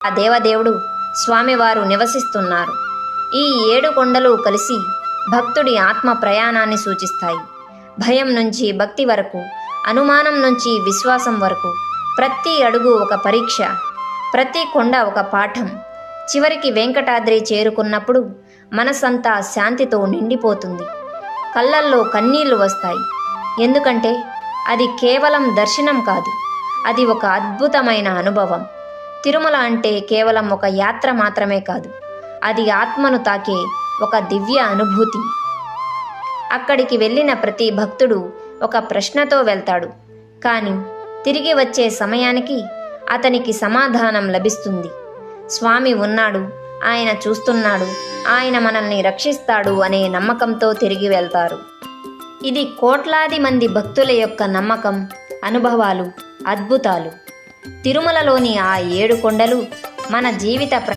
ఆ దేవదేవుడు స్వామివారు నివసిస్తున్నారు. ఈ 7 కొండలు కలిసి భక్తుడి ఆత్మ ప్రయాణాన్ని సూచిస్తాయి. భయం నుంచి భక్తి వరకు, అనుమానం నుంచి విశ్వాసం వరకు ప్రతి అడుగు ఒక పరీక్ష, ప్రతి కొండ ఒక పాఠం. చివరికి వెంకటాద్రి చేరుకున్నప్పుడు మనసంతా శాంతితో నిండిపోతుంది. కళ్ళల్లో కన్నీళ్లు వస్తాయి. ఎందుకంటే అది కేవలం దర్శనం కాదు, అది ఒక అద్భుతమైన అనుభవం. తిరుమల అంటే కేవలం ఒక యాత్ర మాత్రమే కాదు, అది ఆత్మను తాకే ఒక దివ్య అనుభూతి. అక్కడికి వెళ్ళిన ప్రతి భక్తుడు ఒక ప్రశ్నతో వెళ్తాడు, కానీ తిరిగి వచ్చే సమయానికి అతనికి సమాధానం లభిస్తుంది. స్వామి ఉన్నాడు, ఆయన చూస్తున్నాడు, ఆయన మనల్ని రక్షిస్తాడు అనే నమ్మకంతో తిరిగి వెళ్తారు. ఇది కోట్లాది మంది భక్తుల యొక్క నమ్మకం, అనుభవాలు, అద్భుతాలు. తిరుమలలోని ఆ 7 కొండలు మన జీవిత